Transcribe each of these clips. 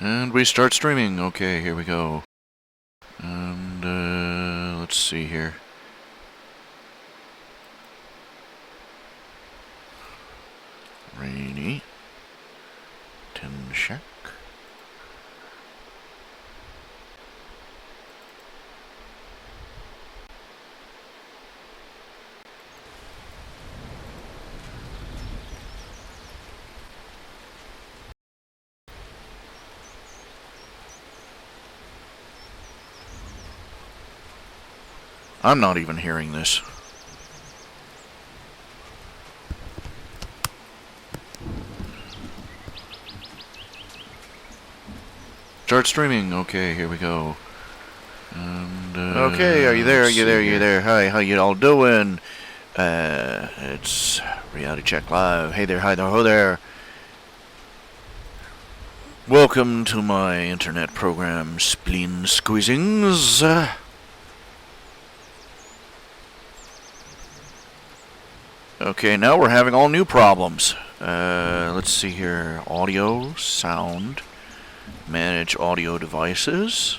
And we start streaming. Okay, here we go. And let's see here. Rainy. Tin Shack. I'm not even hearing this. Start streaming. Okay, here we go. And okay, are you there? Are you there? Are you there? Hi, how you all doing? It's Reality Check Live. Hey there, hi there, ho there. Welcome to my internet program, Spleen Squeezins. Okay, now we're having all new problems. Let's see here. Audio, sound, manage audio devices.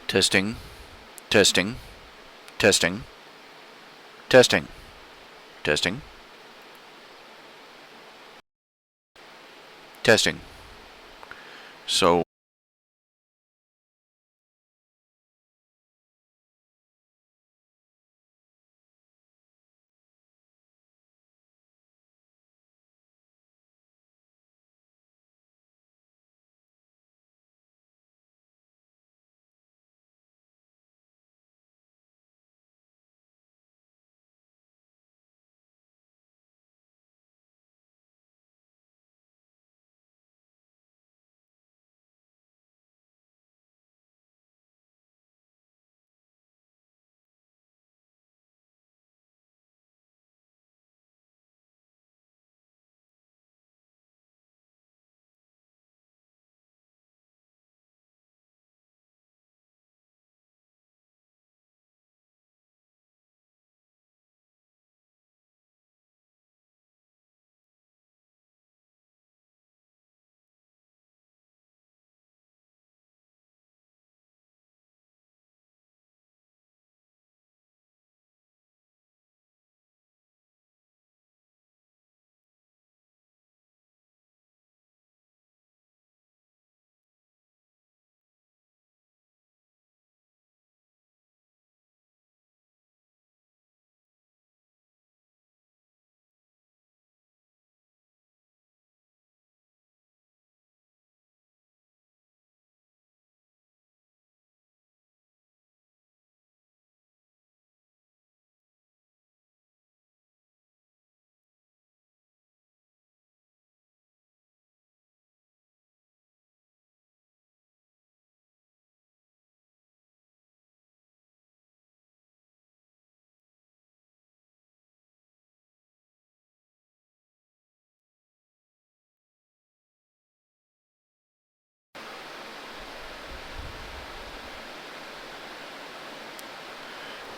Testing. Testing. Testing. Testing. Testing. Testing. So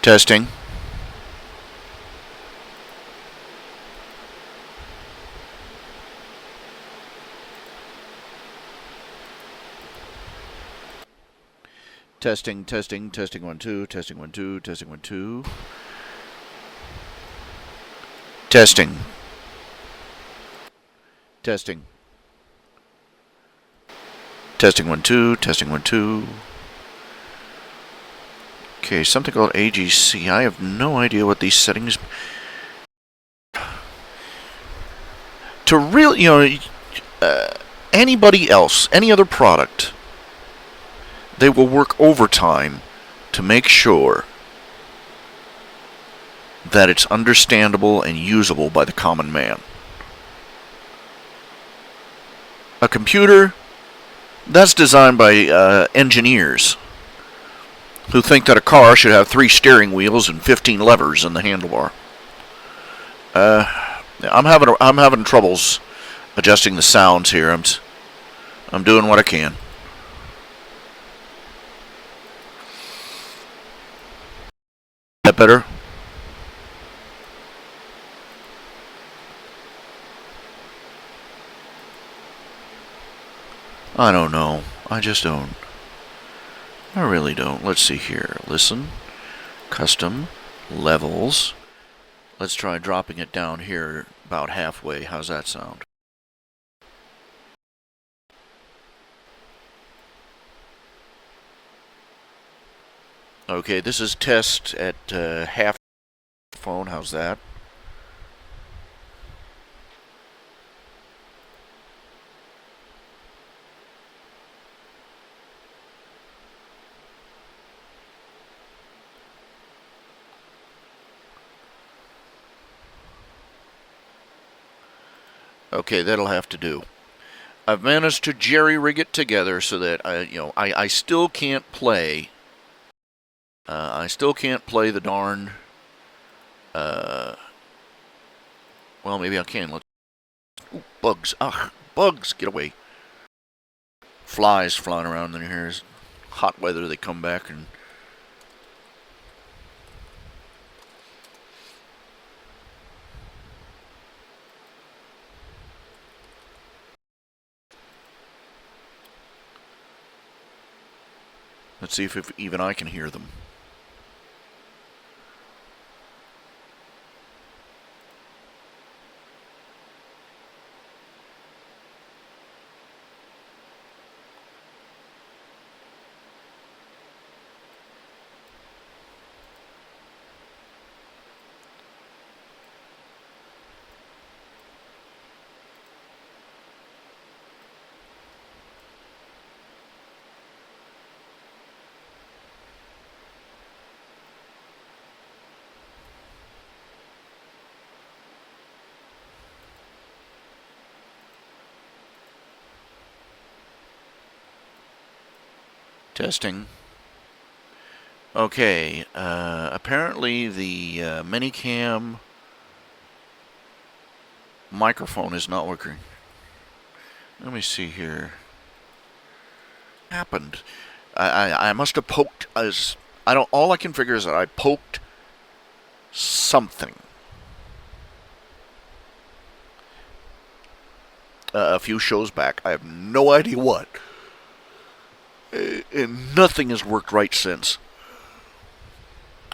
testing. Testing, testing, testing 1 2, testing 1 2, testing 1 2. Testing. Testing. Testing 1 2, testing 1 2. Okay, something called AGC. I have no idea what these settings. To really, anybody else, any other product, they will work overtime to make sure that it's understandable and usable by the common man. A computer, that's designed by engineers who think that a car should have 3 steering wheels and 15 levers in the handlebar. I'm having troubles adjusting the sounds here. I'm doing what I can. That better? I don't know. I just don't. I really don't. Let's see here. Listen. Custom. Levels. Let's try dropping it down here about halfway. How's that sound? Okay, this is test at half phone. How's that? Okay, that'll have to do. I've managed to jerry-rig it together so that I still can't play. I still can't play the darn. Well, maybe I can. Let's. Ooh, bugs! Ugh, bugs! Get away! Flies flying around in here. It's hot weather. They come back and. Let's see if even I can hear them. Testing. Okay, apparently the Minicam microphone is not working. Let me see here. What happened? I must have poked as I don't. All I can figure is that I poked something. A few shows back. I have no idea what. And nothing has worked right since.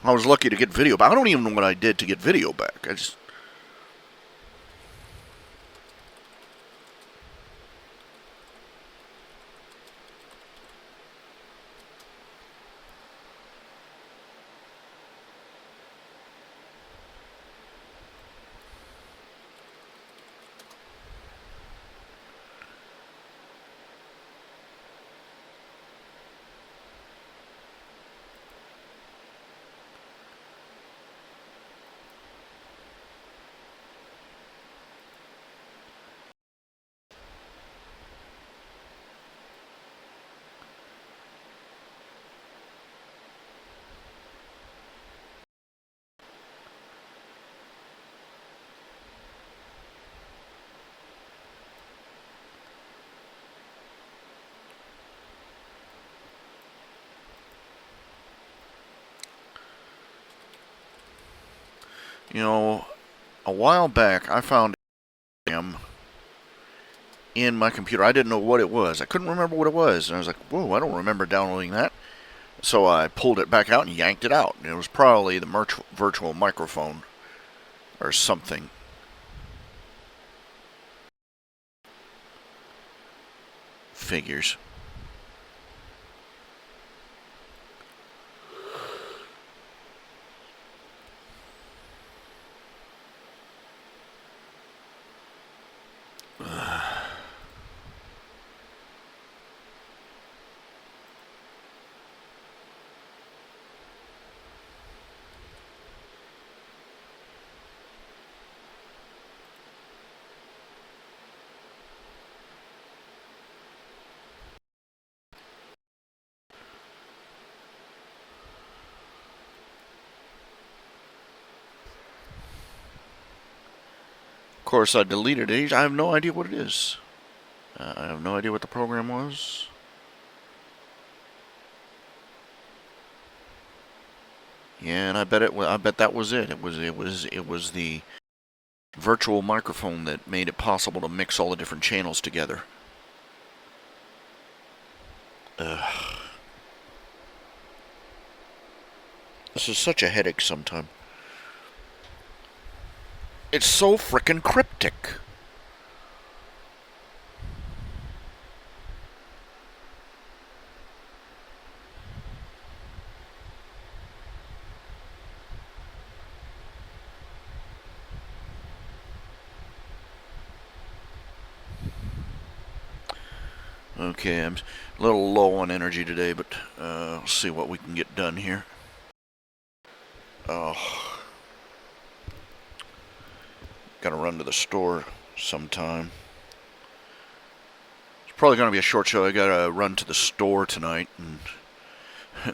I was lucky to get video back. I don't even know what I did to get video back. I just... You know, a while back I found him in my computer. I didn't know what it was. I couldn't remember what it was. And I was like, whoa, I don't remember downloading that. So I pulled it back out and yanked it out. And it was probably the virtual microphone or something. Figures. Of course, I deleted it. I have no idea what it is. I have no idea what the program was. Yeah, and I bet that was it. It was the virtual microphone that made it possible to mix all the different channels together. Ugh. This is such a headache sometimes. It's so frickin' cryptic. Okay, I'm a little low on energy today, but we'll see what we can get done here. Oh, gotta run to the store sometime. It's probably gonna be a short show. I gotta run to the store tonight and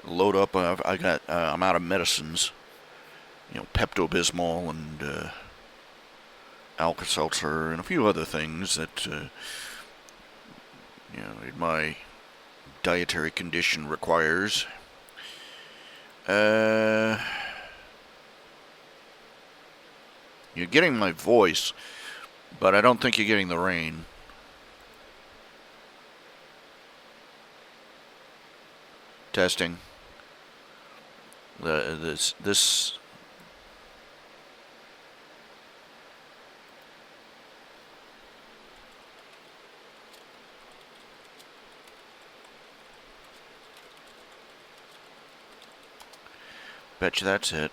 load up. I'm out of medicines. You know, Pepto-Bismol and Alka-Seltzer and a few other things that my dietary condition requires. You're getting my voice, but I don't think you're getting the rain. Testing. This. Bet you that's it.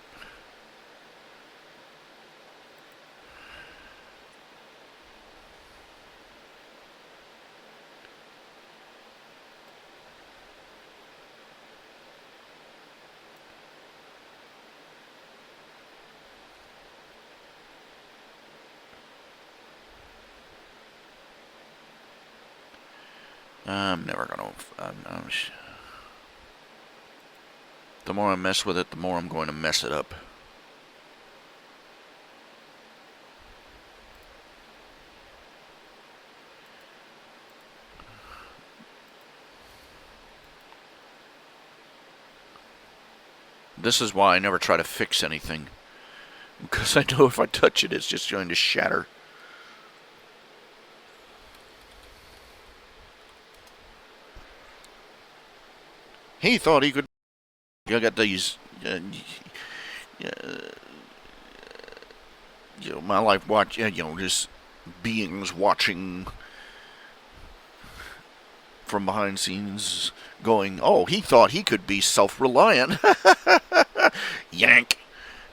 I'm never gonna. The more I mess with it, the more I'm going to mess it up. This is why I never try to fix anything. Because I know if I touch it, it's just going to shatter. He thought he could. I got these. My life watch. Just beings watching from behind scenes, going, "Oh, he thought he could be self-reliant." Yank,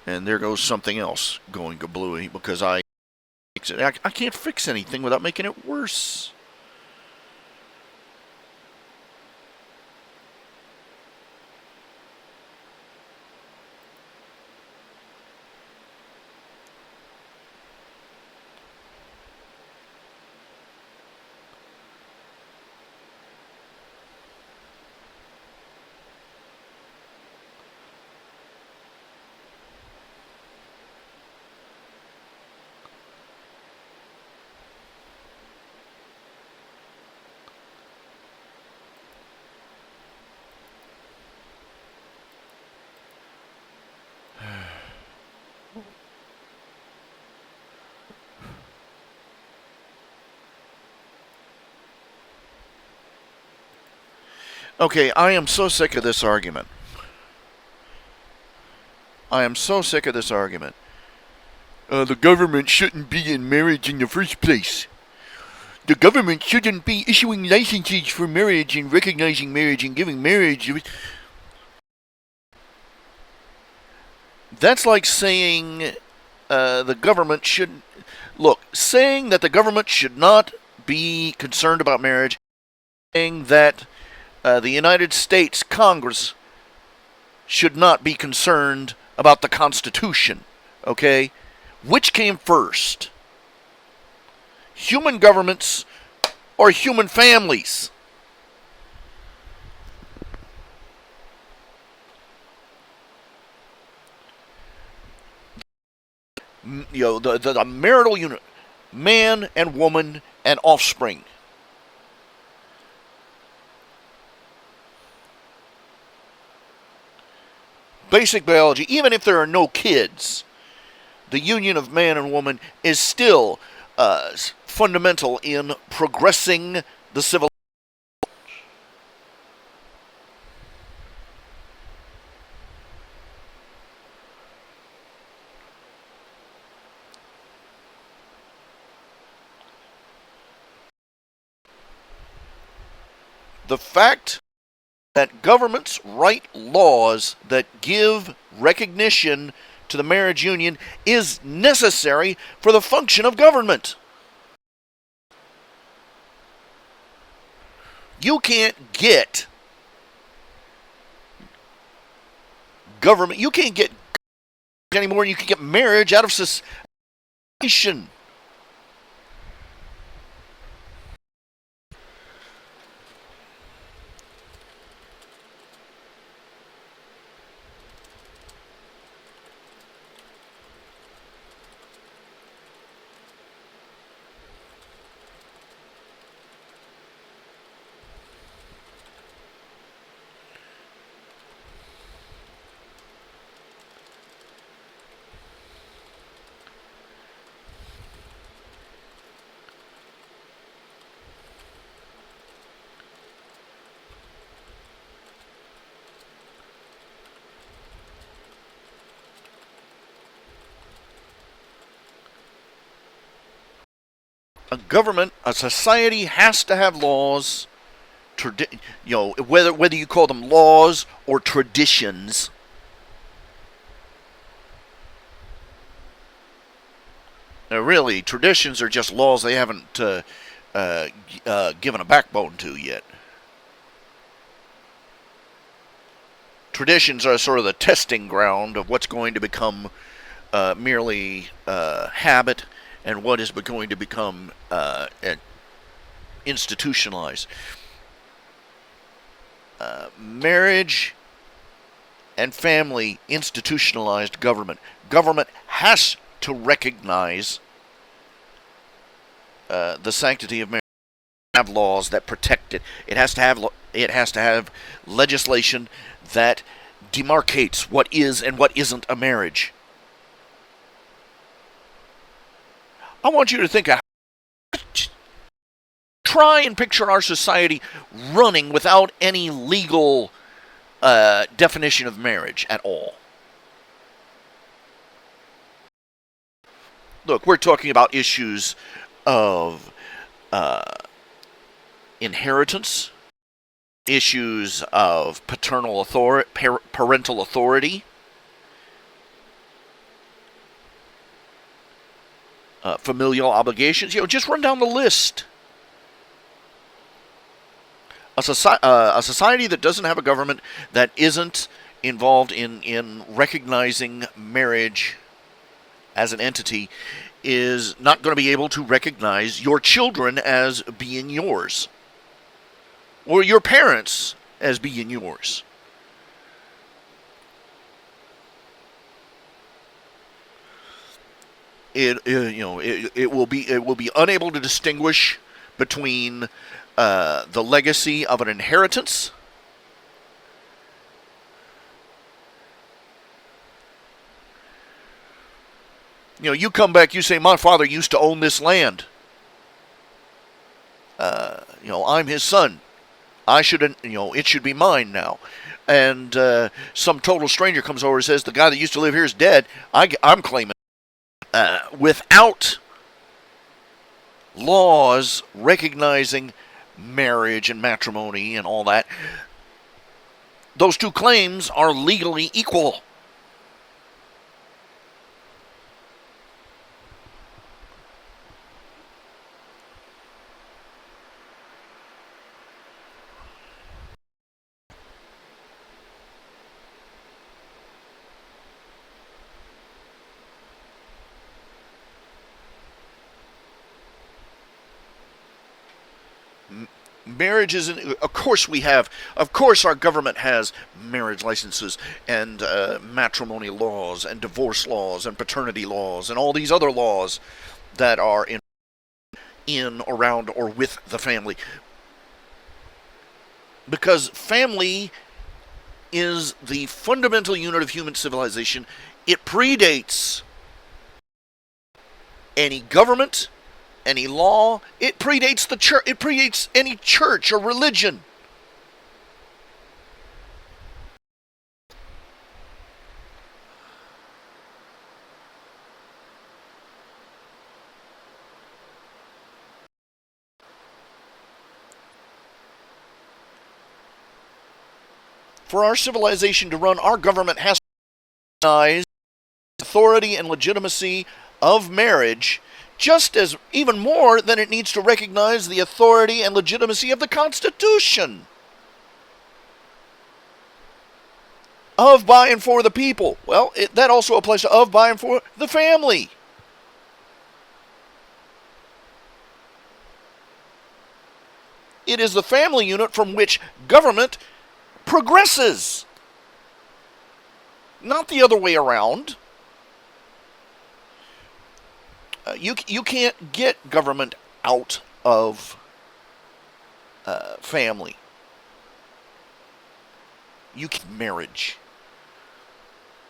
and there goes something else going kablooey because I can't fix anything without making it worse. Okay, I am so sick of this argument. I am so sick of this argument. The government shouldn't be in marriage in the first place. The government shouldn't be issuing licenses for marriage and recognizing marriage and giving marriage. That's like saying the government should... Look, saying that the government should not be concerned about marriage, saying that the United States Congress should not be concerned about the Constitution, okay? Which came first? Human governments or human families? The marital unit, man and woman and offspring. Basic biology, even if there are no kids, the union of man and woman is still fundamental in progressing the civilization. The fact that governments write laws that give recognition to the marriage union is necessary for the function of government. You can't get government, you can't get anymore than you can get marriage out of society. A society has to have laws, whether you call them laws or traditions. Now, really, traditions are just laws they haven't given a backbone to yet. Traditions are sort of the testing ground of what's going to become merely habit and what is going to become institutionalized. Marriage and family institutionalized government. Government has to recognize the sanctity of marriage. Have laws that protect it. It has to have legislation that demarcates what is and what isn't a marriage. I want you to think of try and picture our society running without any legal definition of marriage at all. Look, we're talking about issues of inheritance, issues of parental authority, familial obligations. Just run down the list. A society that doesn't have a government, that isn't involved in recognizing marriage as an entity, is not going to be able to recognize your children as being yours, or your parents as being yours. It will be unable to distinguish between the legacy of an inheritance you come back, you say, my father used to own this land. I'm his son. I shouldn't, it should be mine now. And some total stranger comes over and says, the guy that used to live here is dead. I'm claiming without laws recognizing marriage and matrimony and all that, those two claims are legally equal. Marriage isn't. Of course, our government has marriage licenses and matrimony laws and divorce laws and paternity laws and all these other laws that are in, around, or with the family. Because family is the fundamental unit of human civilization. It predates any government, any law. It predates the church. It predates any church or religion. For our civilization to run, our government has to recognize the authority and legitimacy of marriage, just as even more than it needs to recognize the authority and legitimacy of the Constitution. Of, by, and for the people. Well, that also applies to of, by, and for the family. It is the family unit from which government progresses. Not the other way around. You can't get government out of family. You can marriage.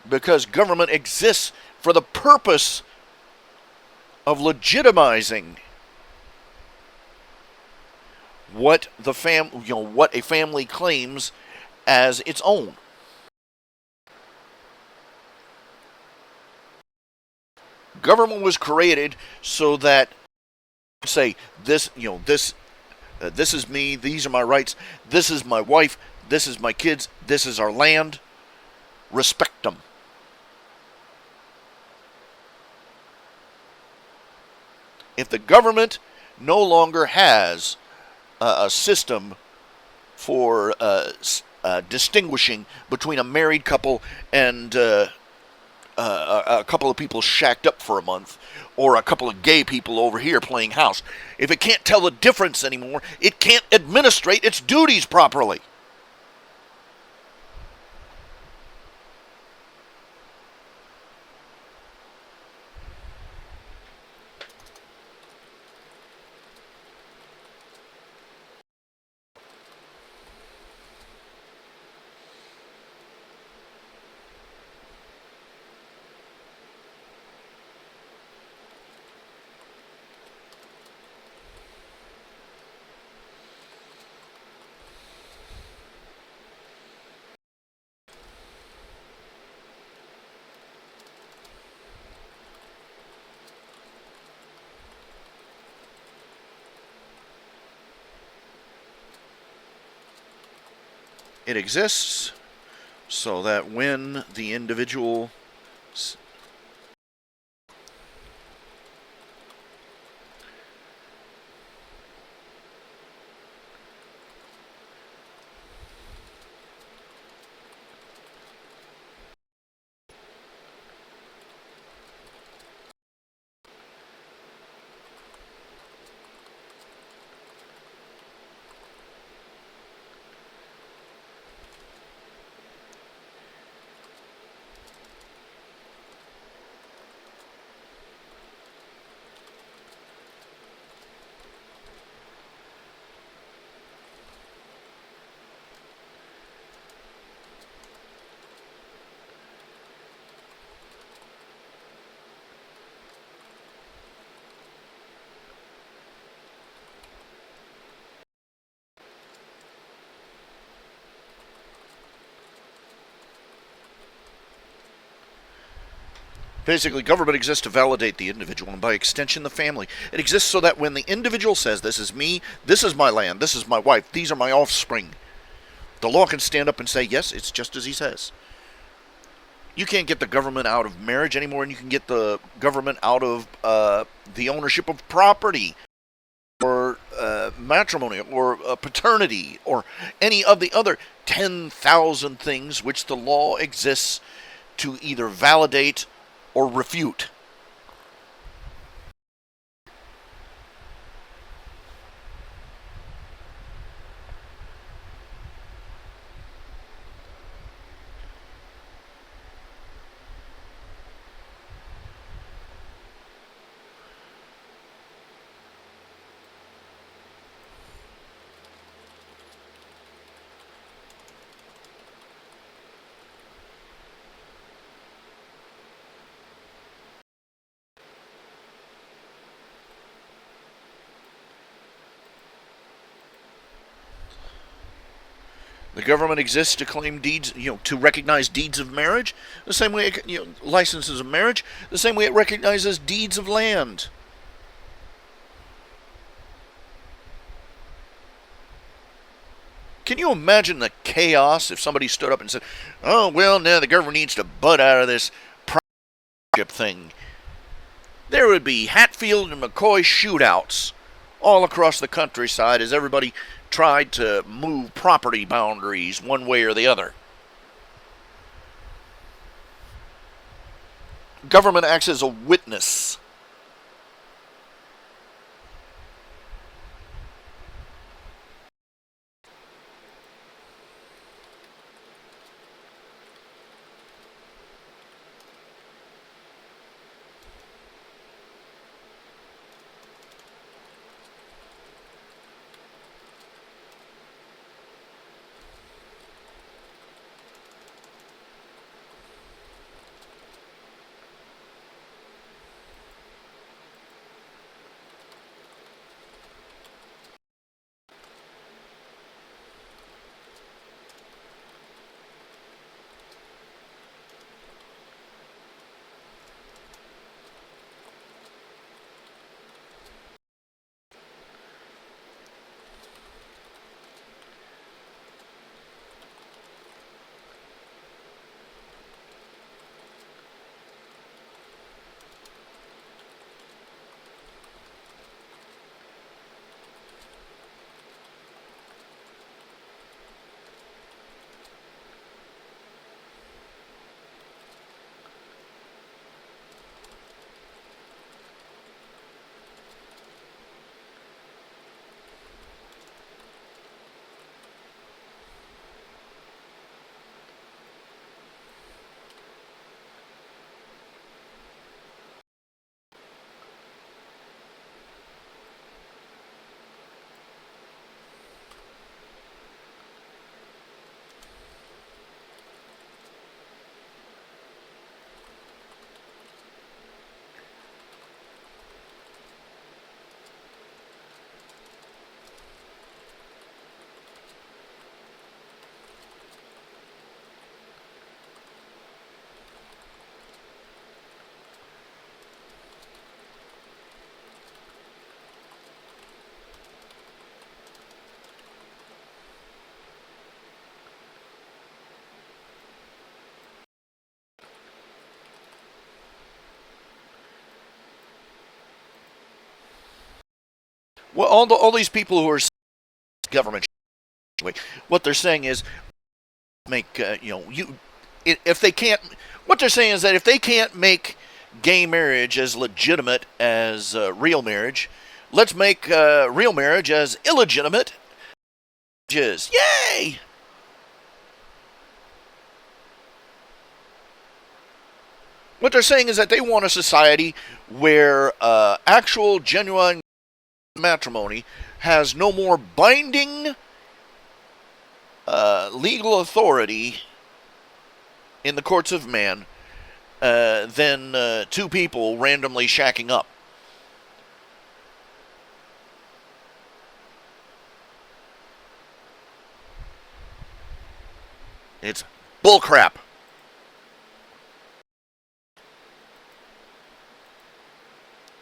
Because government exists for the purpose of legitimizing what a family claims as its own. Government was created so that say this, this is me, these are my rights, this is my wife, this is my kids, this is our land. Respect them. If the government no longer has a system for distinguishing between a married couple and a couple of people shacked up for a month, or a couple of gay people over here playing house, if it can't tell the difference anymore, it can't administrate its duties properly. It exists so that when the individual basically, government exists to validate the individual and by extension the family. It exists so that when the individual says, this is me, this is my land, this is my wife, these are my offspring, the law can stand up and say, yes, it's just as he says. You can't get the government out of marriage anymore, and you can get the government out of the ownership of property, or matrimony, or paternity, or any of the other 10,000 things which the law exists to either validate or refute. The government exists to claim deeds, to recognize deeds of marriage, the same way it, licenses of marriage, the same way it recognizes deeds of land. Can you imagine the chaos if somebody stood up and said, oh, well, now the government needs to butt out of this partnership thing? There would be Hatfield and McCoy shootouts all across the countryside as everybody tried to move property boundaries one way or the other. Government acts as a witness. Well, all these people who are government, what they're saying is make if they can't. What they're saying is that if they can't make gay marriage as legitimate as real marriage, let's make real marriage as illegitimate. Yay! What they're saying is that they want a society where actual, genuine matrimony has no more binding legal authority in the courts of man than two people randomly shacking up. It's bullcrap.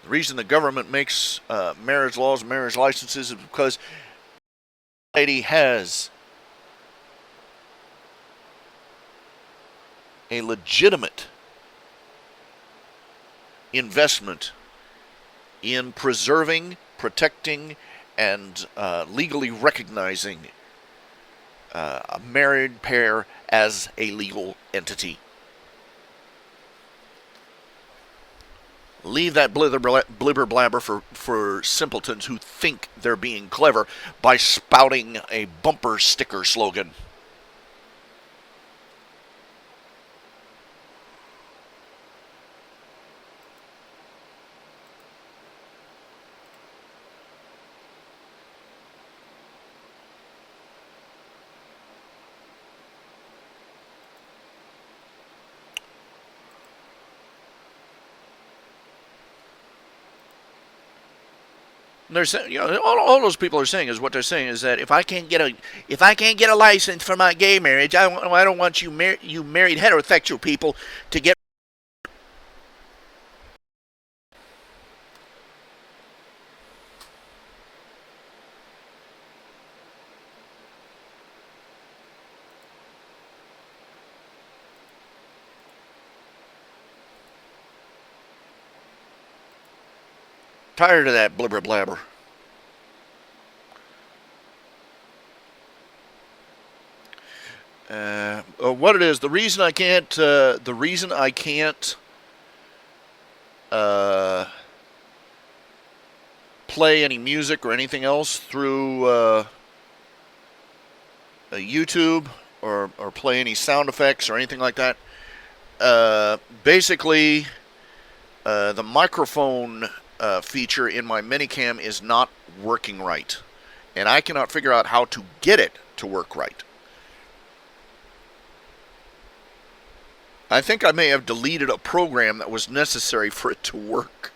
The reason the government makes marriage laws and marriage licenses is because society has a legitimate investment in preserving, protecting, and legally recognizing a married pair as a legal entity. Leave that blibber blabber for simpletons who think they're being clever by spouting a bumper sticker slogan. They're saying, all those people are saying is what they're saying is that if I can't get a license for my gay marriage, I don't want you married heterosexual people to get. Tired of that blibber blabber. What it is, the reason I can't play any music or anything else through YouTube or play any sound effects or anything like that. Basically, the microphone feature in my minicam is not working right, and I cannot figure out how to get it to work right. I think I may have deleted a program that was necessary for it to work.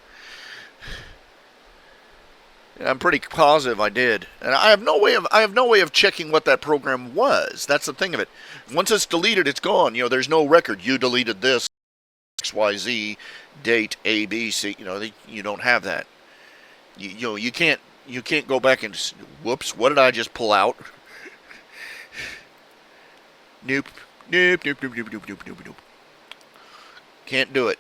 I'm pretty positive I did, and I have no way of checking what that program was. That's the thing of it. Once it's deleted, it's gone. There's no record. You deleted this XYZ date ABC. You don't have that. You can't go back and whoops. What did I just pull out? Nope. Can't do it.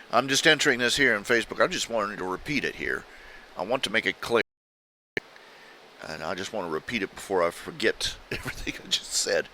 I'm just entering this here in Facebook. I just wanted to repeat it here. I want to make it clear. And I just want to repeat it before I forget everything I just said.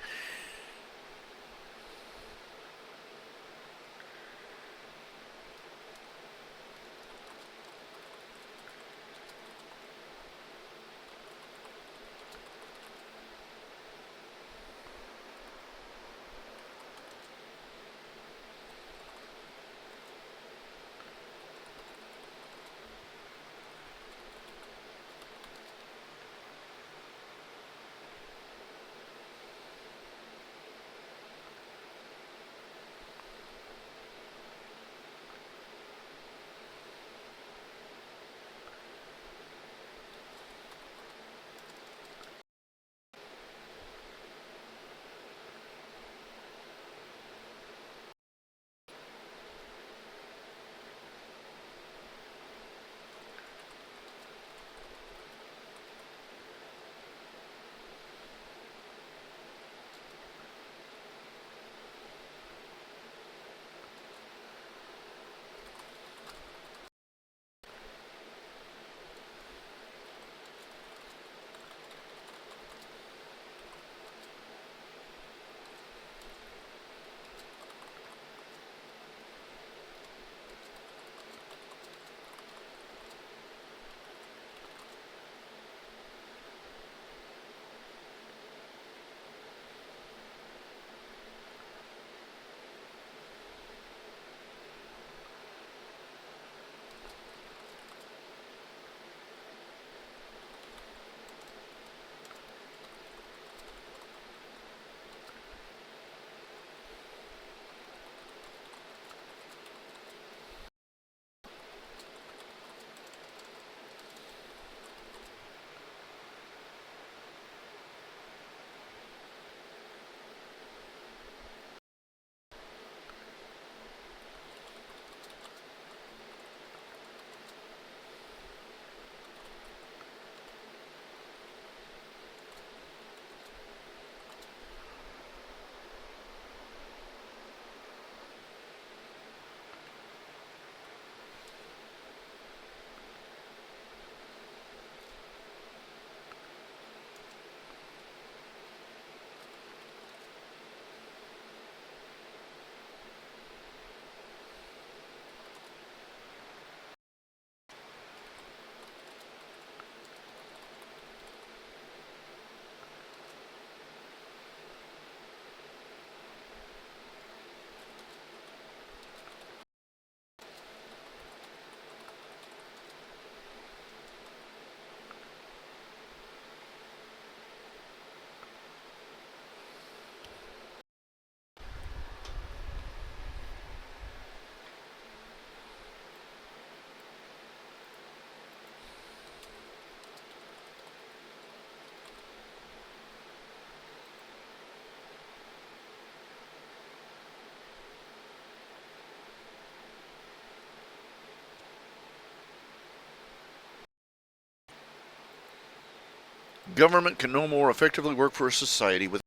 Government can no more effectively work for a society with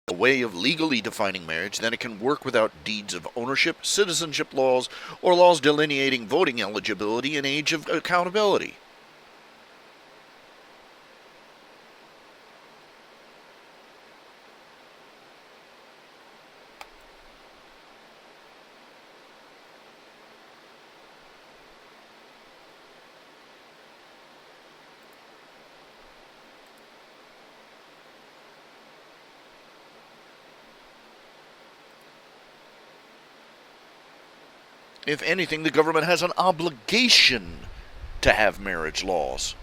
a way of legally defining marriage than it can work without deeds of ownership, citizenship laws, or laws delineating voting eligibility and age of accountability. If anything, the government has an obligation to have marriage laws.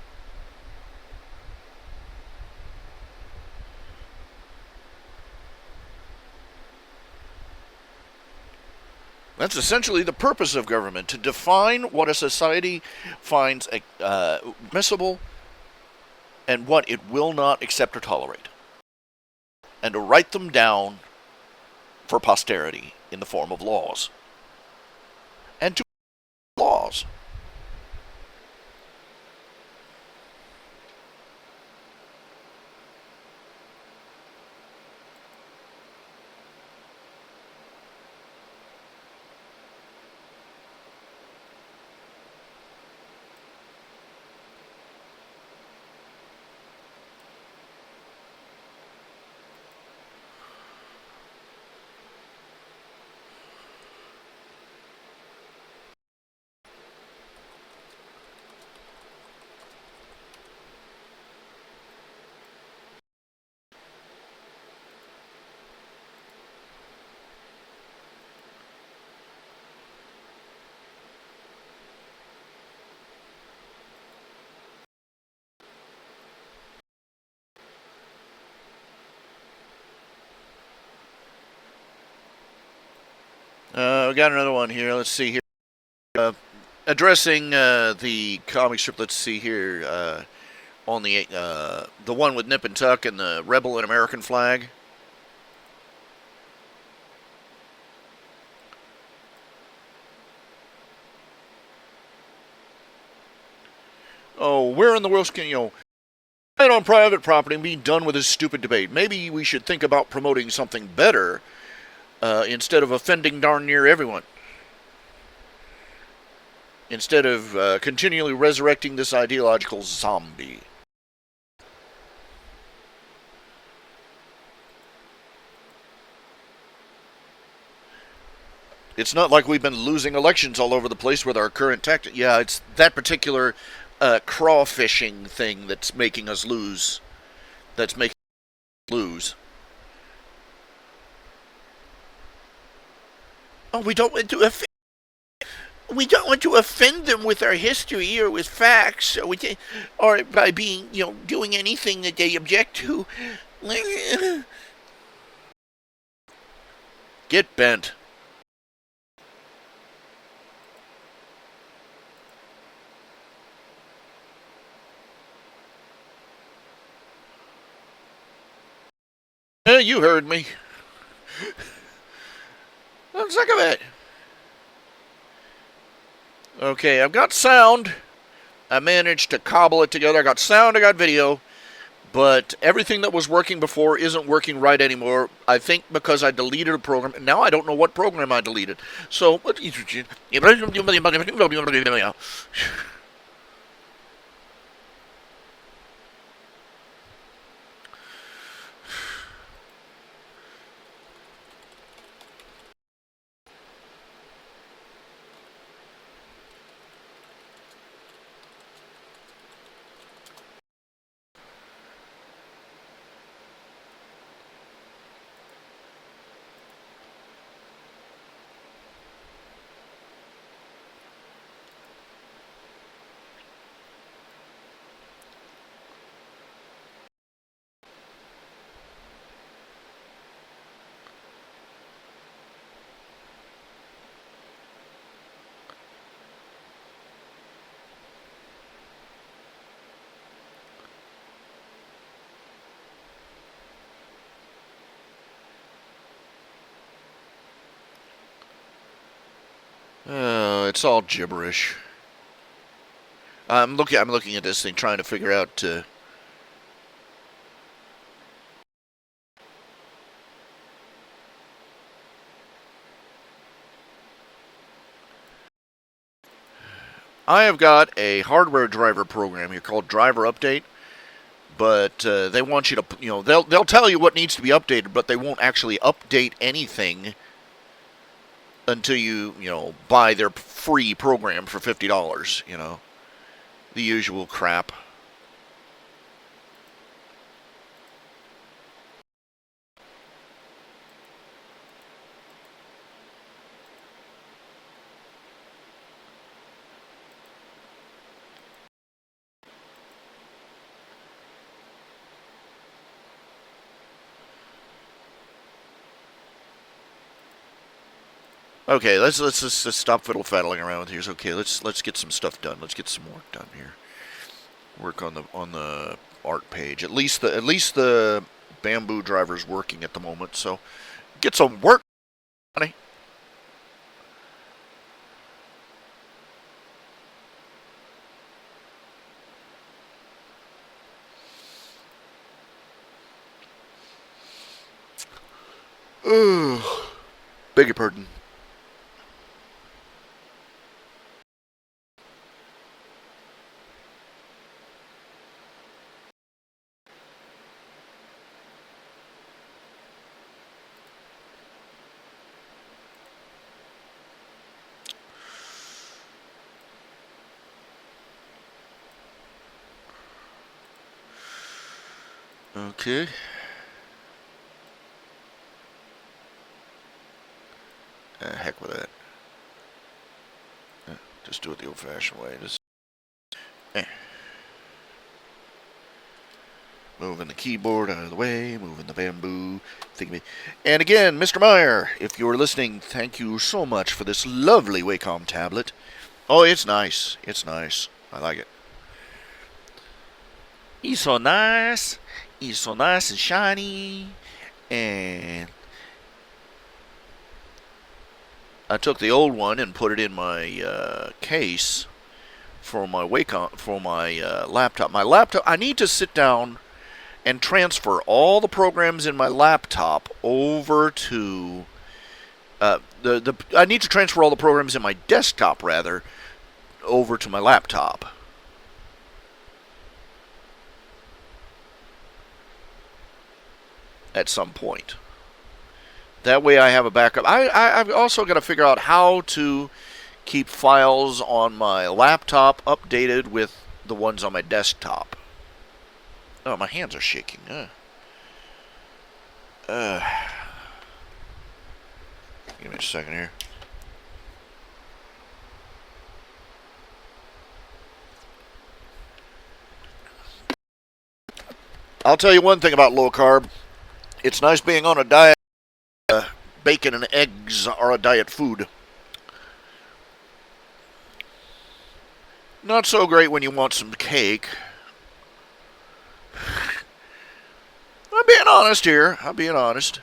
That's essentially the purpose of government, to define what a society finds admissible and what it will not accept or tolerate, and to write them down for posterity in the form of laws. And to laws. We got another one here. Let's see here. Addressing the comic strip. Let's see here. On the one with Nip and Tuck and the Rebel and American flag. Oh, where in the world can on private property and being done with this stupid debate? Maybe we should think about promoting something better instead of offending darn near everyone. Instead of continually resurrecting this ideological zombie. It's not like we've been losing elections all over the place with our current tactic. Yeah, it's that particular crawfishing thing that's making us lose. That's making us lose. Oh, we don't want to offend them with our history or with facts, or by being, doing anything that they object to. Get bent. You heard me. I'm sick of it. Okay, I've got sound. I managed to cobble it together. I got sound, I got video. But everything that was working before isn't working right anymore. I think because I deleted a program. And now I don't know what program I deleted. So, it's all gibberish. I'm looking at this thing, trying to figure out. I have got a hardware driver program here called Driver Update, but they want you to, they'll tell you what needs to be updated, but they won't actually update anything until you buy their free program for $50. The usual crap. Okay, let's just stop fiddle-faddling around with here. Okay, let's get some stuff done. Let's get some work done here. Work on the art page. At least the bamboo driver's working at the moment. So get some work, honey. Ugh. Beg your pardon. Okay. Heck with that. Just do it the old-fashioned way. Moving the keyboard out of the way, moving the bamboo. And again, Mr. Meyer, if you're listening, thank you so much for this lovely Wacom tablet. Oh, it's nice. It's nice. I like it. It's so nice. It's so nice and shiny. And I took the old one and put it in my case for my Wacom, for my laptop. My laptop, I need to sit down and transfer all the programs in my laptop over to I need to transfer all the programs in my desktop, rather, over to my laptop. At some point. That way I have a backup. I've also got to figure out how to keep files on my laptop updated with the ones on my desktop. Oh, my hands are shaking. Give me a second here. I'll tell you one thing about low carb. It's nice being on a diet. Bacon and eggs are a diet food. Not so great when you want some cake. I'm being honest here. I'm being honest.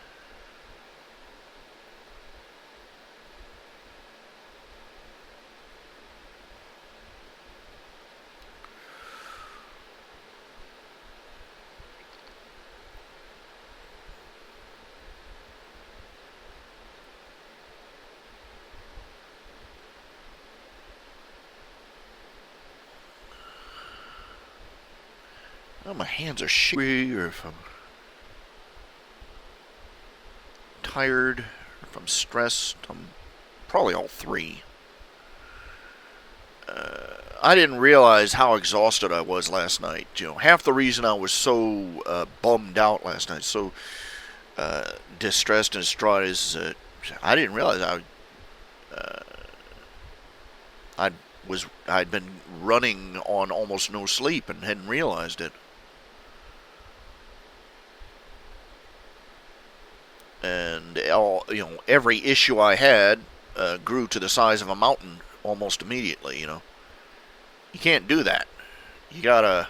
Oh, my hands are shaky, or if I'm tired, or if I'm stressed. I'm probably all three. I didn't realize how exhausted I was last night. You know, half the reason I was so bummed out last night, so distressed and distraught, is I didn't realize I'd been running on almost no sleep and hadn't realized it. And every issue I had grew to the size of a mountain almost immediately. You can't do that. You gotta,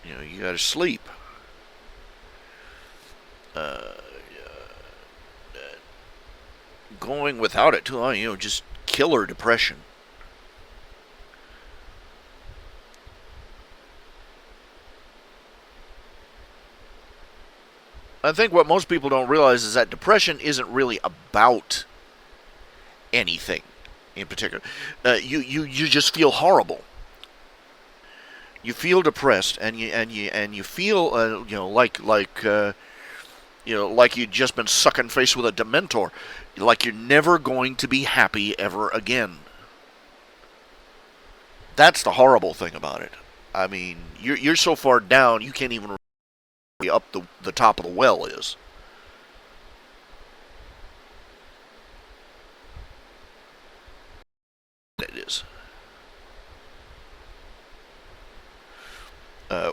you gotta sleep. Going without it too long, just killer depression. I think what most people don't realize is that depression isn't really about anything in particular. You just feel horrible. You feel depressed, and you feel like you'd just been sucking face with a Dementor, like you're never going to be happy ever again. That's the horrible thing about it. I mean, you're so far down you can't even up the top of the well is. It is.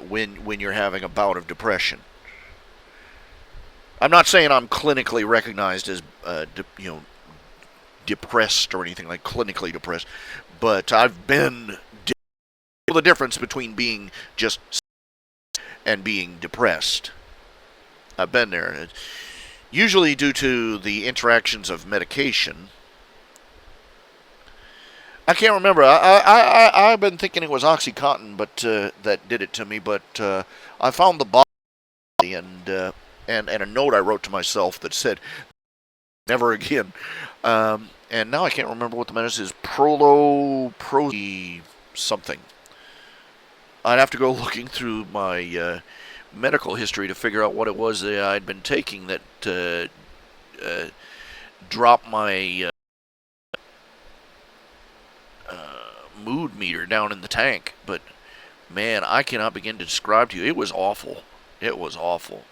When you're having a bout of depression. I'm not saying I'm clinically recognized as depressed or anything like clinically depressed, but I've been the difference between being just and being depressed. I've been there. Usually due to the interactions of medication. I can't remember. I've been thinking it was OxyContin, but that did it to me. But I found the bottle and a note I wrote to myself that said, "Never again." And now I can't remember what the medicine is. Pro something. I'd have to go looking through my medical history to figure out what it was that I'd been taking that dropped my mood meter down in the tank. But man, I cannot begin to describe to you. It was awful. It was awful.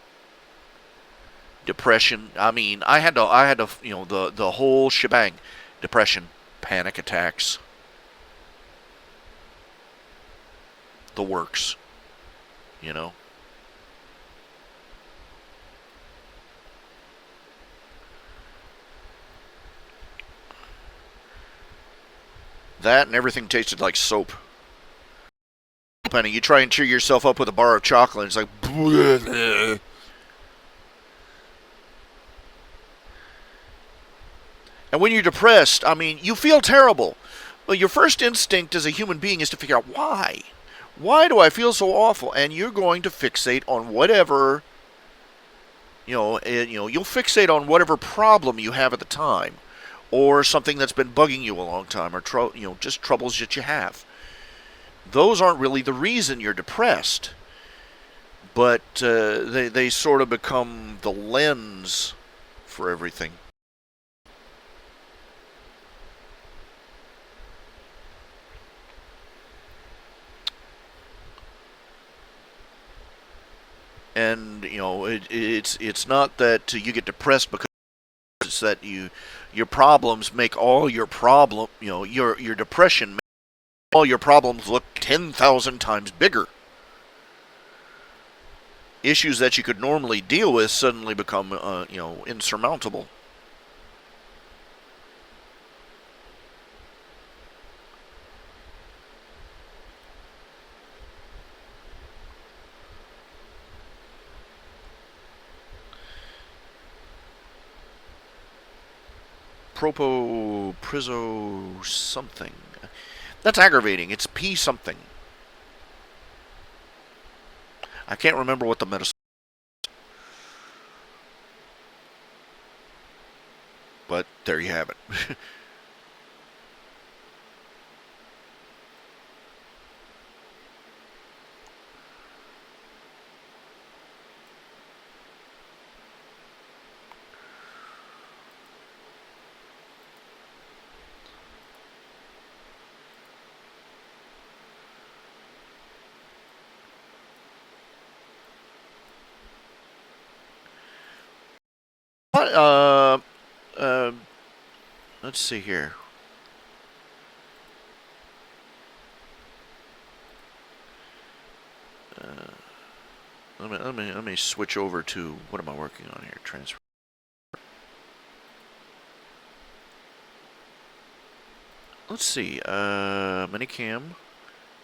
Depression. I mean, I had to the whole shebang. Depression, panic attacks. the works, you know. That and everything tasted like soap. Penny, you try and cheer yourself up with a bar of chocolate, it's like, bleh. And when you're depressed, I mean, you feel terrible. Well, your first instinct as a human being is to figure out why. Why do I feel so awful? And you're going to fixate on whatever, you'll fixate on whatever problem you have at the time, or something that's been bugging you a long time, or just troubles that you have. Those aren't really the reason you're depressed, but they sort of become the lens for everything. And it's not that you get depressed because it's that your problems make all your your depression make all your problems look 10,000 times bigger. Issues that you could normally deal with suddenly become insurmountable. Priso something. That's aggravating. It's P something. I can't remember what the medicine is. But there you have it. Let's see here. Let me switch over to what am I working on here? Transfer. Let's see. Minicam,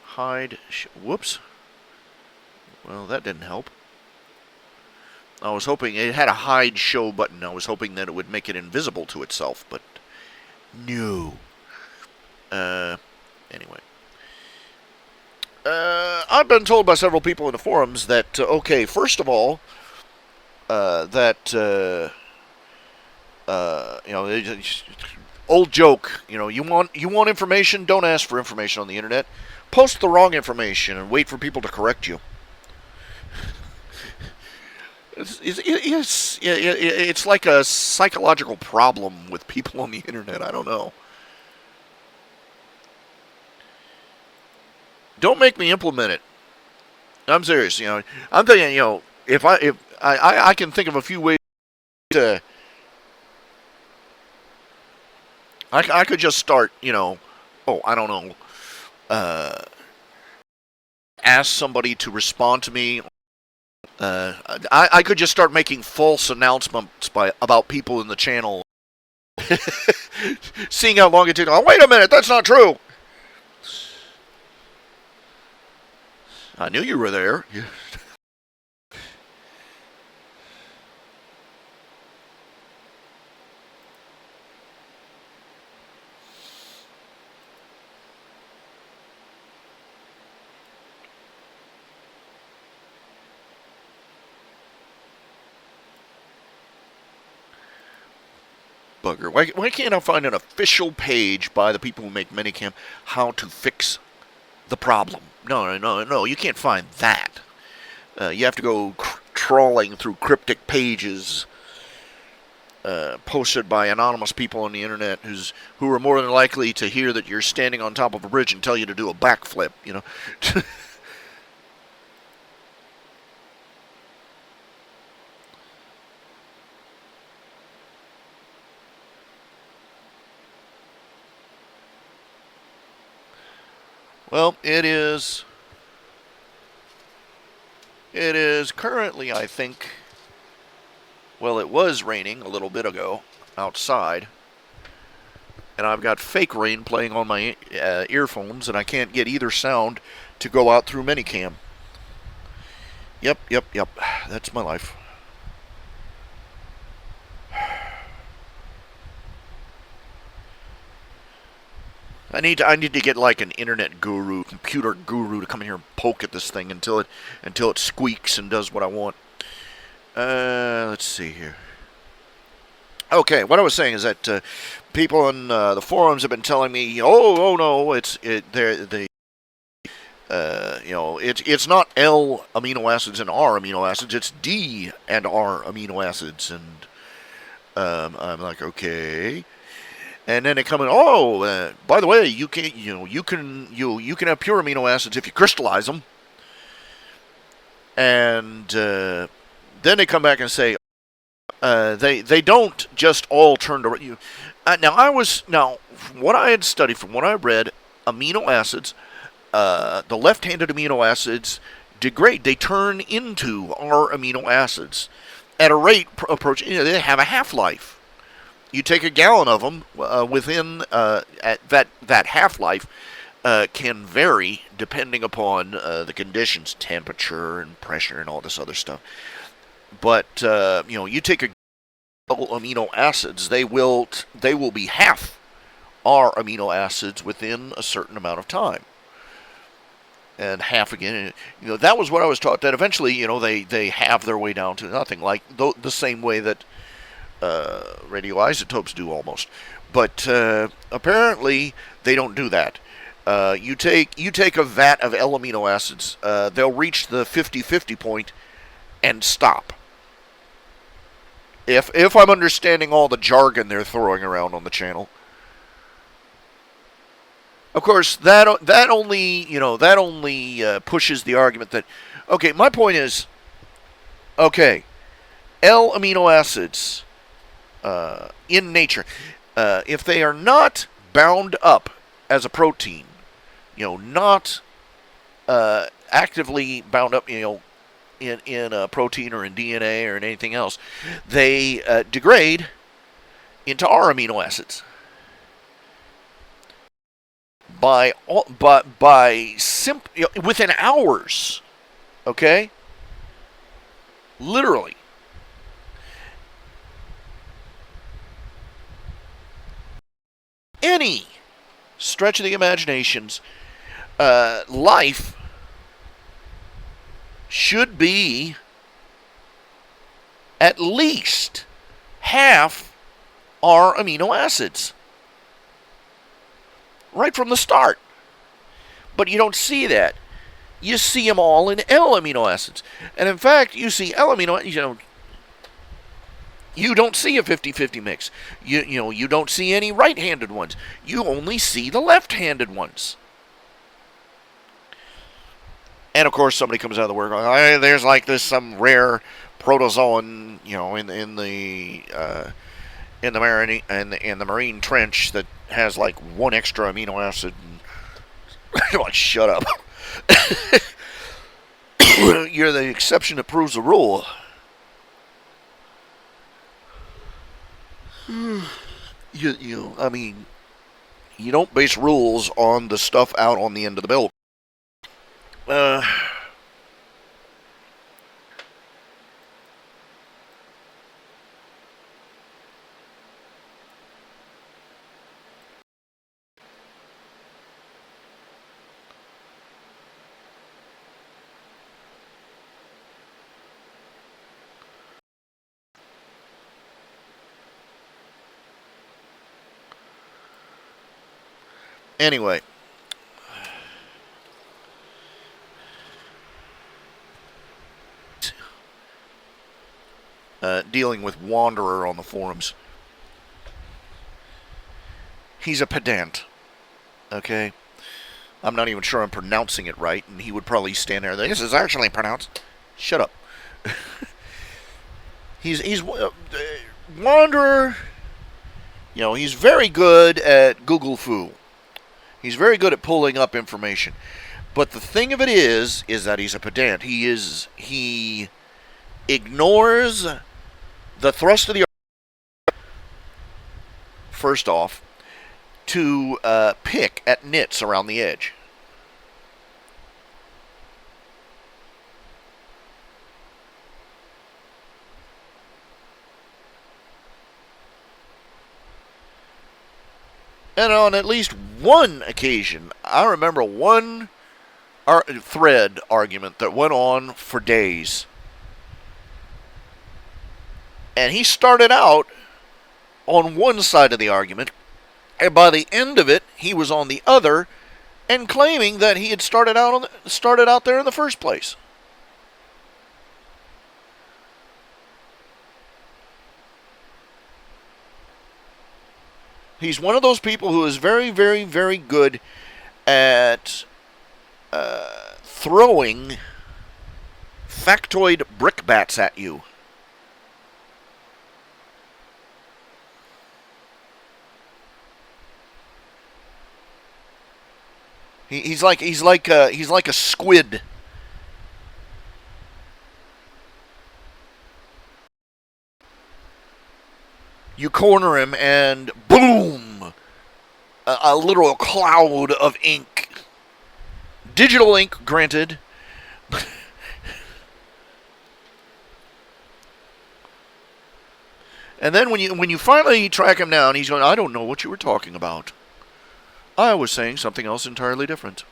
hide. Whoops. Well, that didn't help. I was hoping it had a hide show button. I was hoping that it would make it invisible to itself, but no. Anyway. I've been told by several people in the forums that, okay, first of all, old joke, you want information, don't ask for information on the internet. Post the wrong information and wait for people to correct you. It's like a psychological problem with people on the internet. I don't know. Don't make me implement it. I'm serious. I'm thinking. If I can think of a few ways to. I could just start. I don't know. Ask somebody to respond to me. I could just start making false announcements about people in the channel. Seeing how long it takes. Oh, wait a minute, that's not true. I knew you were there. Bugger. Why can't I find an official page by the people who make Minicam how to fix the problem? No, you can't find that. You have to go trawling through cryptic pages posted by anonymous people on the internet who are more than likely to hear that you're standing on top of a bridge and tell you to do a backflip, Well, it is It is currently, I think, well, it was raining a little bit ago outside. And I've got fake rain playing on my earphones, and I can't get either sound to go out through Minicam. Yep. That's my life. I need to get like an internet guru, computer guru to come in here and poke at this thing until it squeaks and does what I want. Let's see here. Okay, what I was saying is that people in the forums have been telling me, oh no, it's not L amino acids and R amino acids, it's D and R amino acids, and I'm like, okay. And then they come in, by the way, you can have pure amino acids if you crystallize them. And then they come back and say, they don't just all turn to you. Now what I had studied, from what I read, amino acids, the left-handed amino acids degrade. They turn into R amino acids at a rate approaching. They have a half-life. You take a gallon of them within at that half-life can vary depending upon the conditions, temperature and pressure and all this other stuff. But you take a amino acids, they will be half R amino acids within a certain amount of time, and half again. That was what I was taught. That eventually, they have their way down to nothing, like the same way that radioisotopes do almost. But apparently they don't do that. You take a vat of L amino acids, they'll reach the 50-50 point and stop. If I'm understanding all the jargon they're throwing around on the channel. Of course, that only pushes the argument that, okay, my point is, okay, L amino acids in nature, if they are not bound up as a protein, not actively bound up, in a protein or in DNA or in anything else, they degrade into R amino acids within hours. Okay, literally. Any stretch of the imaginations, life should be at least half R amino acids right from the start. But you don't see that. You see them all in L amino acids. And in fact, you see L amino acids, you don't see a 50-50 mix. You don't see any right-handed ones. You only see the left-handed ones. And of course, somebody comes out of the work going, hey, there's like this some rare protozoan, in the marine trench that has like one extra amino acid. And like, shut up. You're the exception that proves the rule. You don't base rules on the stuff out on the end of the belt. Anyway. Dealing with Wanderer on the forums. He's a pedant. Okay? I'm not even sure I'm pronouncing it right, and he would probably stand there and this is actually pronounced. Shut up. He's Wanderer. He's very good at Google Foo. He's very good at pulling up information. But the thing of it is that he's a pedant. He ignores the thrust of the first off to pick at nits around the edge. And on at least one occasion, I remember one thread argument that went on for days. And he started out on one side of the argument, and by the end of it, he was on the other, and claiming that he had started out there in the first place. He's one of those people who is very, very, very good at throwing factoid brickbats at you. He's like a squid. You corner him and boom, a literal cloud of ink. Digital ink, granted. And then when you finally track him down, he's going, I don't know what you were talking about. I was saying something else entirely different.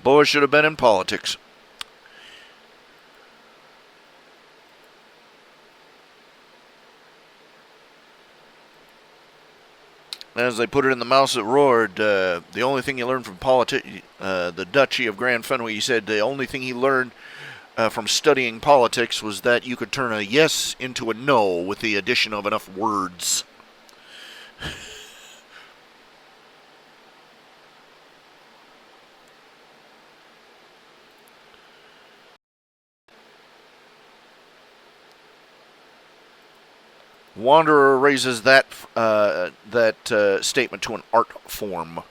Boy should have been in politics. As they put it in The Mouse That Roared, the only thing he learned from the Duchy of Grand Fenwick, he said the only thing he learned from studying politics was that you could turn a yes into a no with the addition of enough words. Wanderer raises that statement to an art form.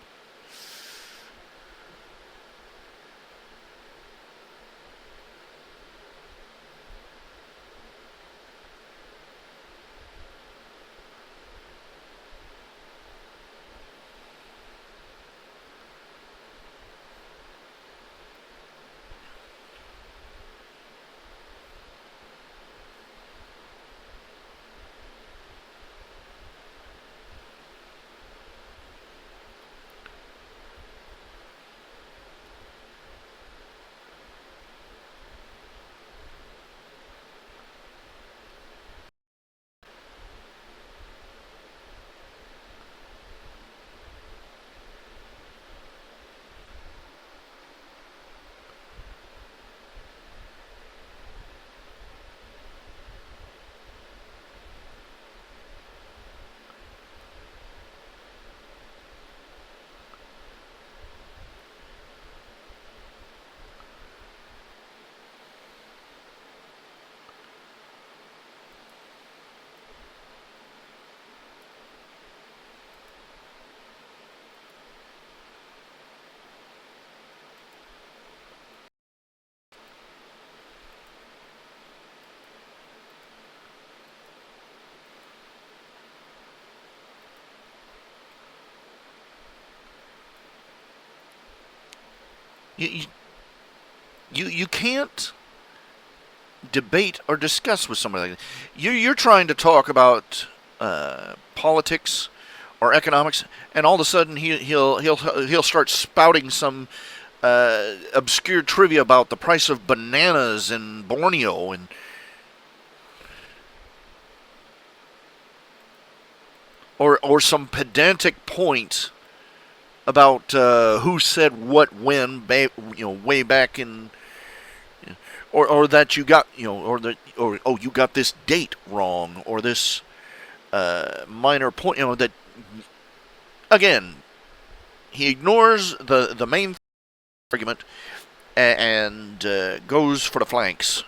You can't debate or discuss with somebody like that. You're trying to talk about politics or economics, and all of a sudden he'll start spouting some obscure trivia about the price of bananas in Borneo or some pedantic point about who said what when, way back in, or that you got, or oh, you got this date wrong, or this minor point, that again, he ignores the main argument and goes for the flanks.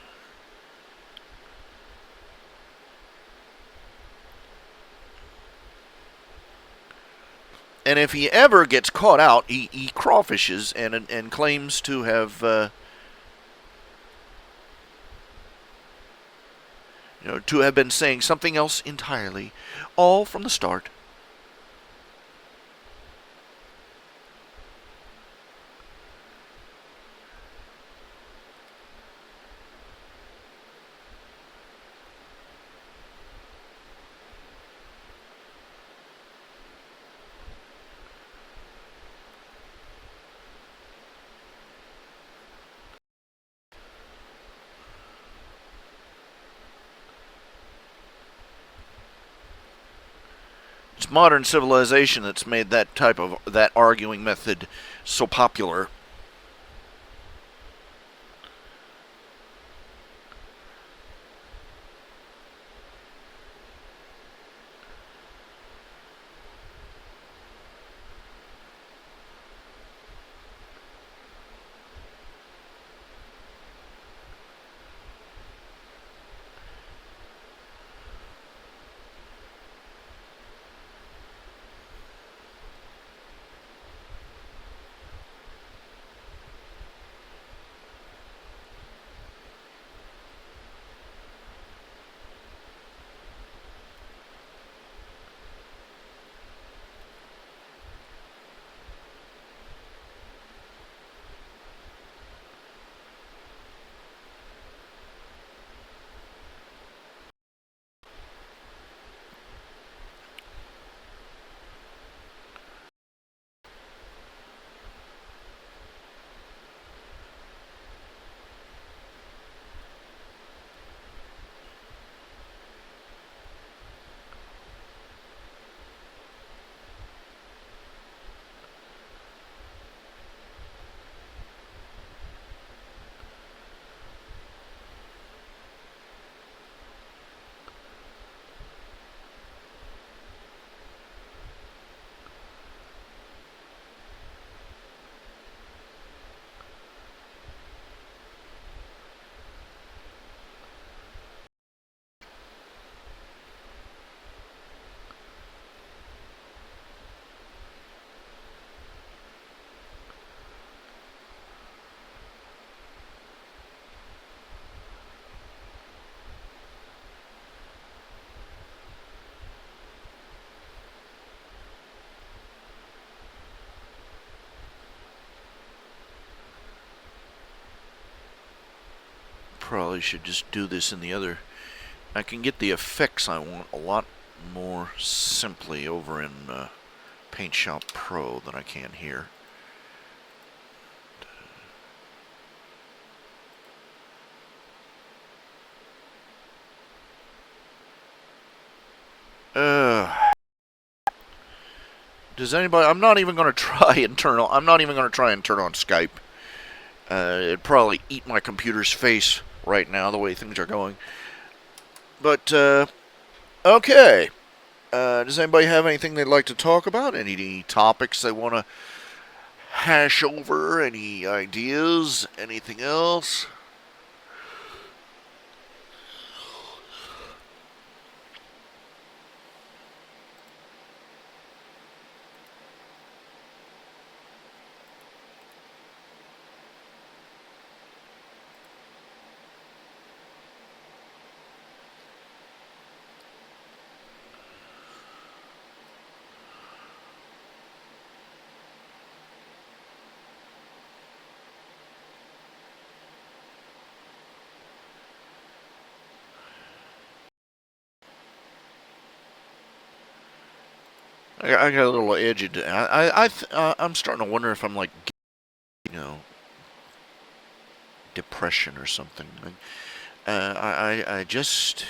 And if he ever gets caught out, he crawfishes and claims to have to have been saying something else entirely, all from the start. It's modern civilization that's made that arguing method so popular. Probably should just do this in the other. I can get the effects I want a lot more simply over in Paint Shop Pro than I can here. Does anybody? I'm not even going to try and turn on. I'm not even going to try and turn on Skype. It'd probably eat my computer's face right now, the way things are going. But okay. Does anybody have anything they'd like to talk about? Any topics they want to hash over? Any ideas? Anything else? I got a little edgy. I'm starting to wonder if I'm like, depression or something. I just.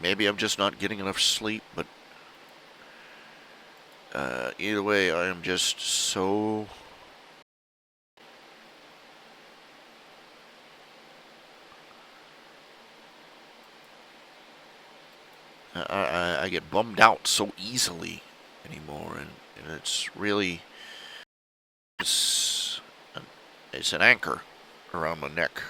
maybe I'm just not getting enough sleep, but either way, I am just so... I get bummed out so easily anymore, and it's really... It's an anchor around my neck.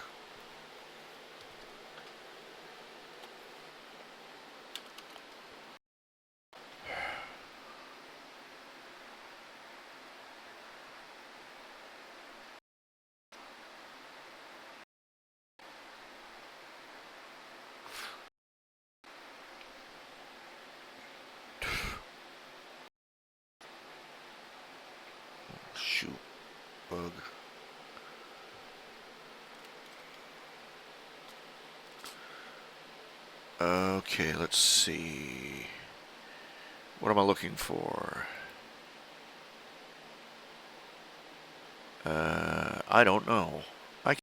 Shoot, bug. Okay, let's see. What am I looking for? I don't know. I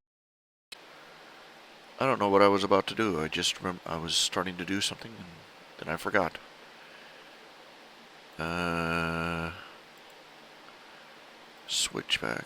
don't know what I was about to do. I just remember I was starting to do something and then I forgot. Switchback.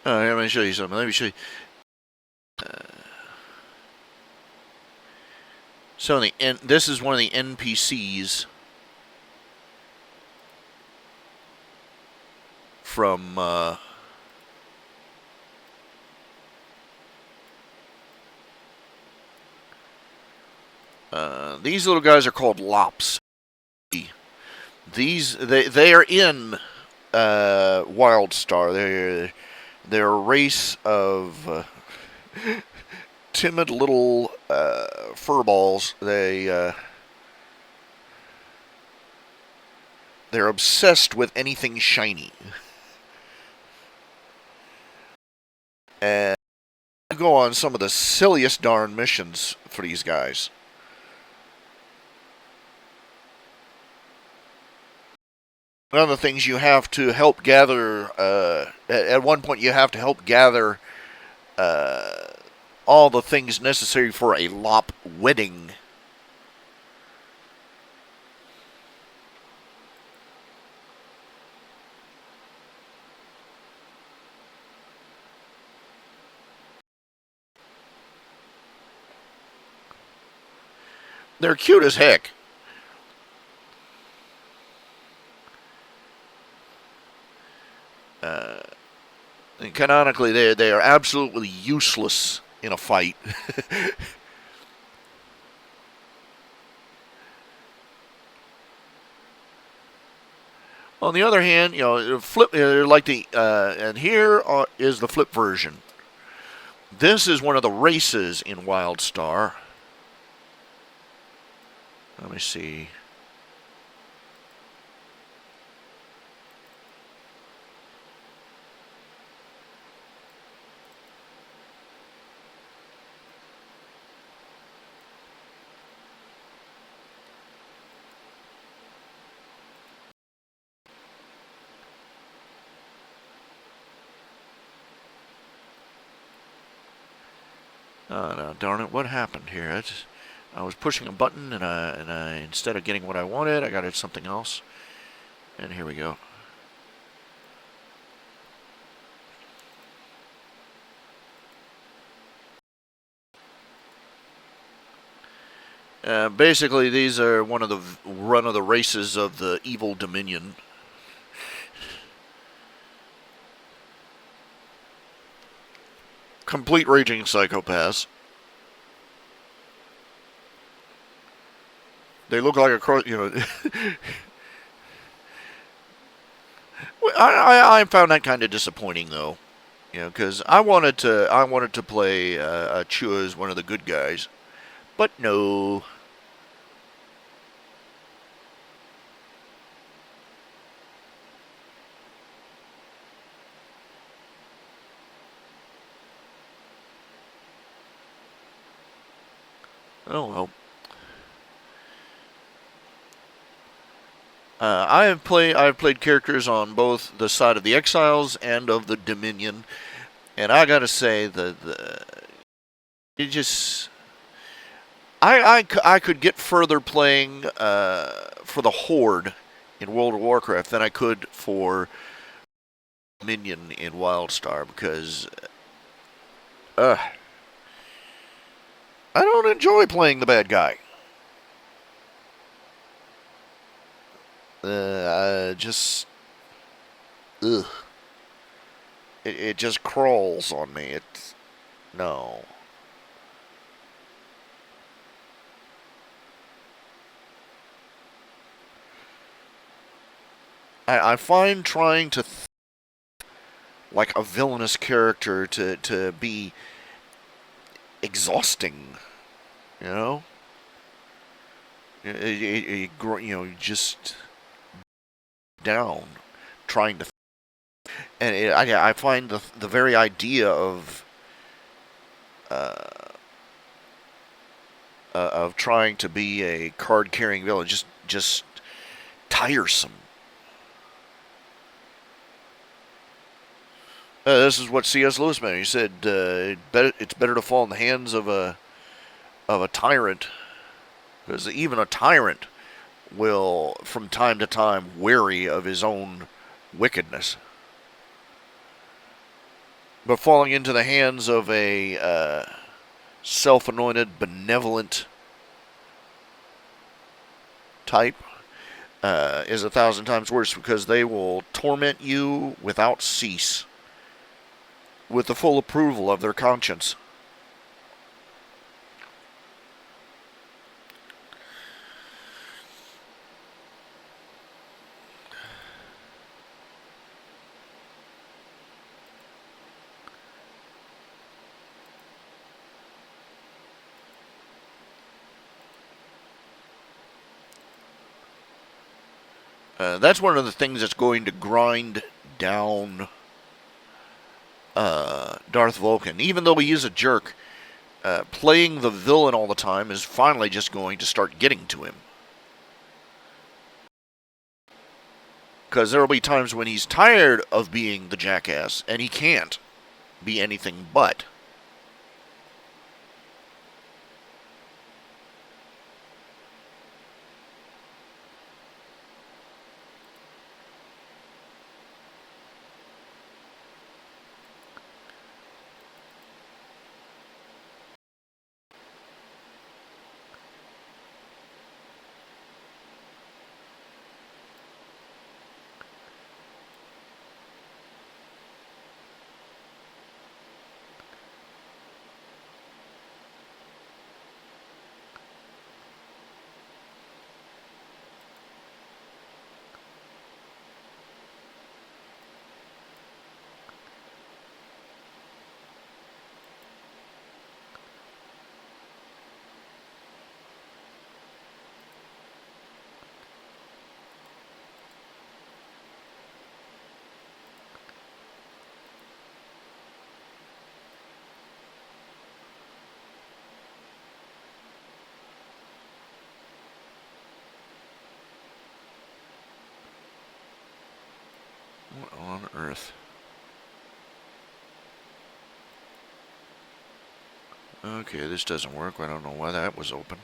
Let me show you something. Let me show you. So this is one of the NPCs from these little guys are called lops. They are in WildStar. They're a race of timid little furballs. They're obsessed with anything shiny. And you go on some of the silliest darn missions for these guys. One of the things you have to help gather, at one point you have to help gather all the things necessary for a lop wedding. They're cute as heck. And canonically, they are absolutely useless in a fight. On the other hand, flip like and here is the flip version. This is one of the races in WildStar. Let me see. Oh, no, darn it! What happened here? I was pushing a button, and I instead of getting what I wanted, I got it something else. And here we go. Basically, these are one of the run of the races of the evil Dominion. Complete raging psychopaths. They look like a cross, I found that kind of disappointing though, because I wanted to play Chua as one of the good guys, but no. Oh well. I've played characters on both the side of the Exiles and of the Dominion, and I gotta say the it just I could get further playing for the Horde in World of Warcraft than I could for Dominion in WildStar because uh, I don't enjoy playing the bad guy. Just ugh. It just crawls on me. It's no. I find trying to like a villainous character to be exhausting. You know, just down trying to, and I find the very idea uh, of trying to be a card carrying villain just tiresome. This is what C.S. Lewis meant. He said, "It's better to fall in the hands of a tyrant, because even a tyrant will, from time to time, weary of his own wickedness. But falling into the hands of a self-anointed, benevolent type is 1,000 times worse, because they will torment you without cease, with the full approval of their conscience." That's one of the things that's going to grind down Darth Vulcan. Even though he is a jerk, playing the villain all the time is finally just going to start getting to him. Because there will be times when he's tired of being the jackass, and he can't be anything but. What on earth? Okay, this doesn't work. I don't know why that was open.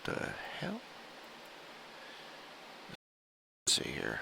The hell? Let's see here.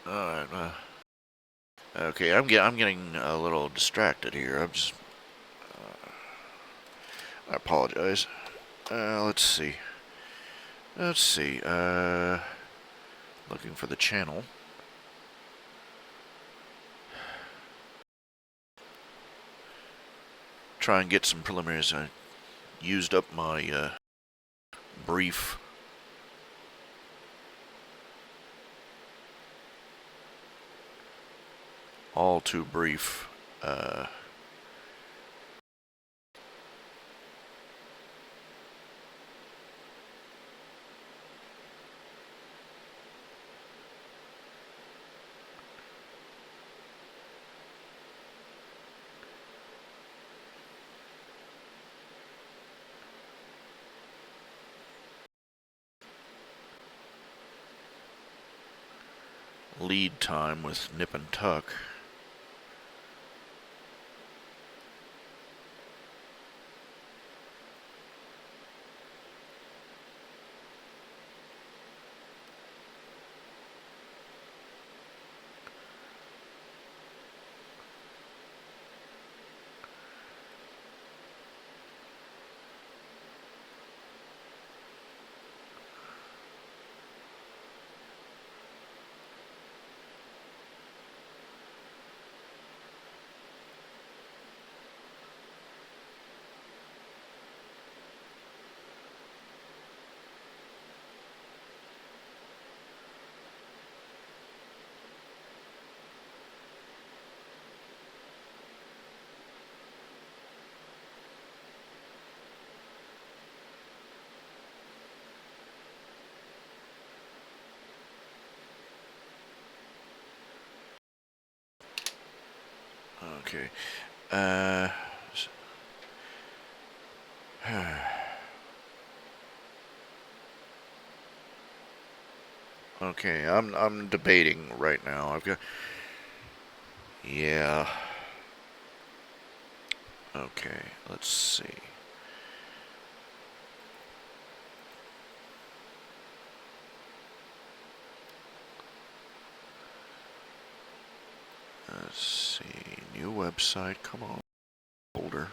Alright, okay, I'm getting a little distracted here. I apologize. Let's see. Let's see. Looking for the channel. Try and get some preliminaries. I used up my brief. All too brief. Lead time with nip and tuck. Okay. Okay, I'm debating right now. Yeah. Okay, let's see. Let's see. New website. Come on. Folder.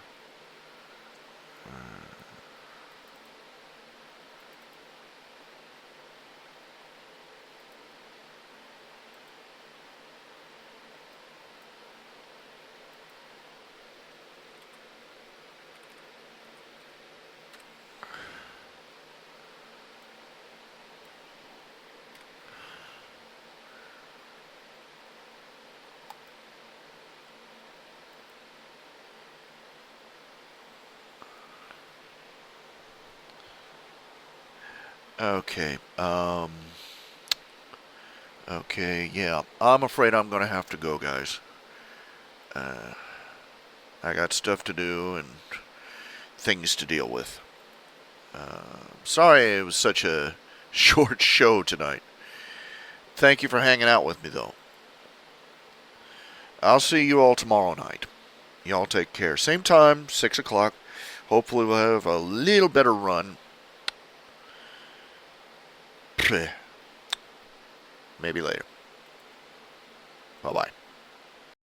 Okay. Okay, yeah. I'm afraid I'm gonna have to go, guys. I got stuff to do and things to deal with. Sorry it was such a short show tonight. Thank you for hanging out with me, though. I'll see you all tomorrow night. Y'all take care. Same time, 6 o'clock. Hopefully we'll have a little better run. Maybe later. Bye-bye.